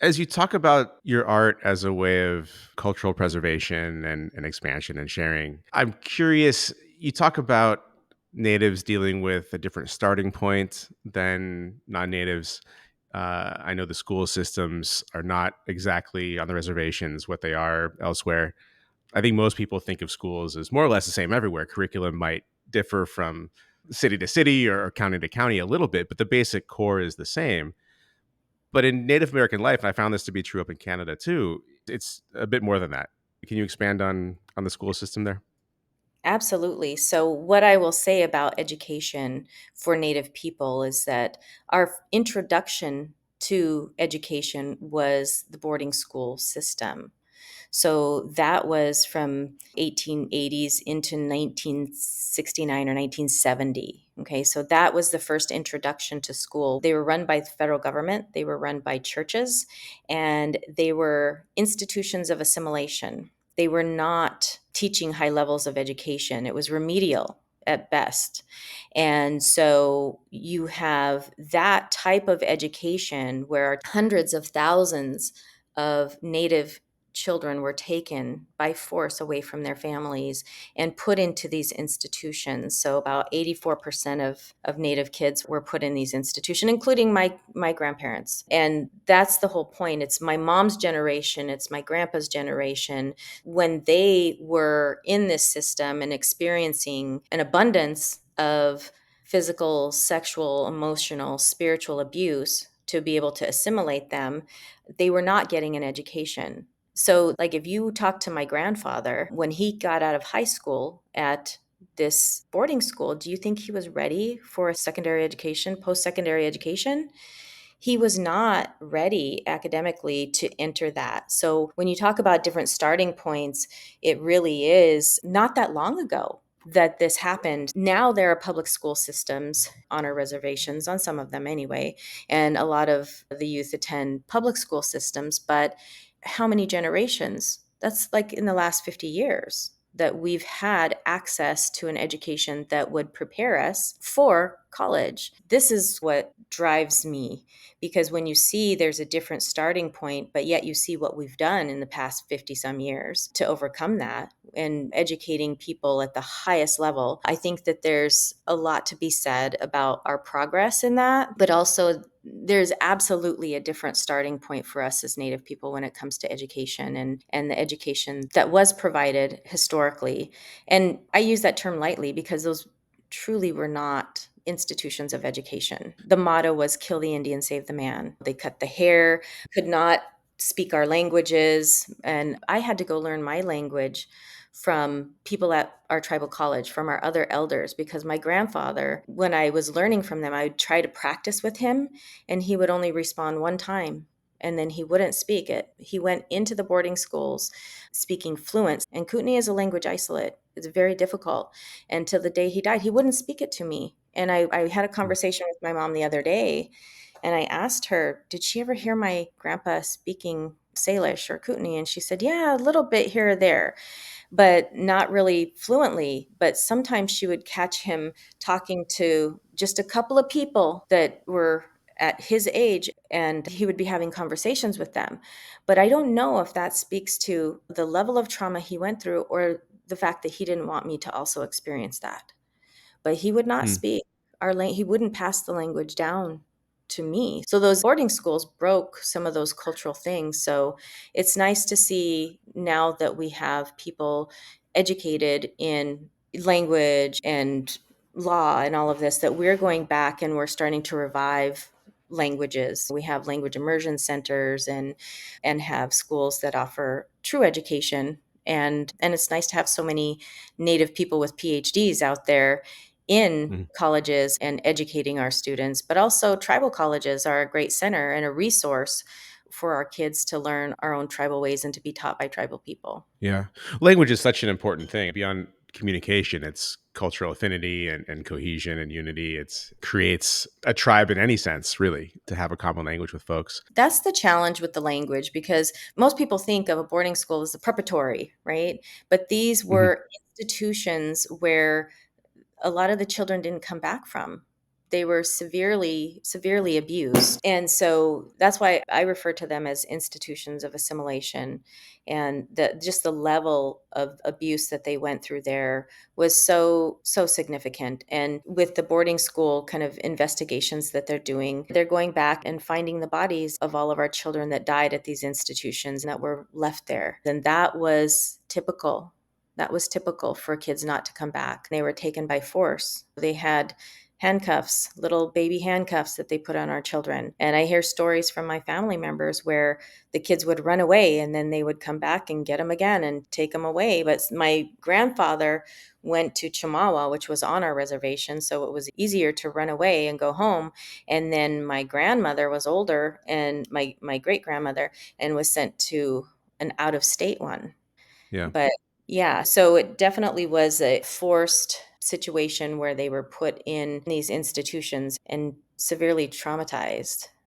As you talk about your art as a way of cultural preservation and expansion and sharing, I'm curious. You talk about natives dealing with a different starting point than non natives. I know the school systems are not exactly on the reservations what they are elsewhere. I think most people think of schools as more or less the same everywhere. Curriculum might differ from city to city or county to county a little bit, but the basic core is the same. But in Native American life, and I found this to be true up in Canada too, it's a bit more than that. Can you expand on the school system there? Absolutely. So, what I will say about education for Native people is that our introduction to education was the boarding school system. So that was from 1880s into 1969 or 1970. Okay, so that was the first introduction to school. They were run by the federal government, they were run by churches, and they were institutions of assimilation. They were not teaching high levels of education, it was remedial at best. And so you have that type of education where hundreds of thousands of Native children were taken by force away from their families and put into these institutions. So about 84% of Native kids were put in these institutions, including my grandparents. And that's the whole point. It's my mom's generation, it's my grandpa's generation. When they were in this system and experiencing an abundance of physical, sexual, emotional, spiritual abuse to be able to assimilate them, they were not getting an education. So, like, if you talk to my grandfather, when he got out of high school at this boarding school, do you think he was ready for a secondary education, post secondary education? He was not ready academically to enter that. So, when you talk about different starting points, it really is not that long ago that this happened. Now there are public school systems on our reservations, on some of them anyway, and a lot of the youth attend public school systems, but how many generations? That's like in the last 50 years that we've had access to an education that would prepare us for college. This is what drives me, because when you see there's a different starting point, but yet you see what we've done in the past 50 some years to overcome that and educating people at the highest level, I think that there's a lot to be said about our progress in that, but also there's absolutely a different starting point for us as Native people when it comes to education and the education that was provided historically. And I use that term lightly because those truly were not institutions of education. The motto was kill the Indian, save the man. They cut the hair, could not speak our languages. And I had to go learn my language from people at our tribal college, from our other elders, because my grandfather, when I was learning from them, I would try to practice with him and he would only respond one time and then he wouldn't speak it. He went into the boarding schools speaking fluent, and Kootenai is a language isolate. It's very difficult. And till the day he died, he wouldn't speak it to me. And I had a conversation with my mom the other day, and I asked her, did she ever hear my grandpa speaking Salish or Kootenai? And she said, yeah, a little bit here or there, but not really fluently. But sometimes she would catch him talking to just a couple of people that were at his age, and he would be having conversations with them. But I don't know if that speaks to the level of trauma he went through or the fact that he didn't want me to also experience that. But he would not Mm. speak he wouldn't pass the language down to me. So those boarding schools broke some of those cultural things. So it's nice to see now that we have people educated in language and law and all of this, that we're going back and we're starting to revive languages. We have language immersion centers and have schools that offer true education. And it's nice to have so many Native people with PhDs out there in Mhm. colleges and educating our students, but also tribal colleges are a great center and a resource for our kids to learn our own tribal ways and to be taught by tribal people. Yeah. Language is such an important thing. Beyond communication, it's cultural affinity and cohesion and unity. It's creates a tribe in any sense, really, to have a common language with folks. That's the challenge with the language, because most people think of a boarding school as a preparatory, right? But these Mhm. were institutions where a lot of the children didn't come back from. They were severely abused. And so that's why I refer to them as institutions of assimilation. And just the level of abuse that they went through there was so significant. And with the boarding school kind of investigations that they're going back and finding the bodies of all of our children that died at these institutions that were left there. And that was typical. That was typical for kids not to come back. They were taken by force. They had handcuffs, little baby handcuffs that they put on our children. And I hear stories from my family members where the kids would run away and then they would come back and get them again and take them away. But my grandfather went to Chamawa, which was on our reservation, so it was easier to run away and go home. And then my grandmother was older, and my great grandmother, and was sent to an out of state one. Yeah. But yeah, so it definitely was a forced situation where they were put in these institutions and severely traumatized.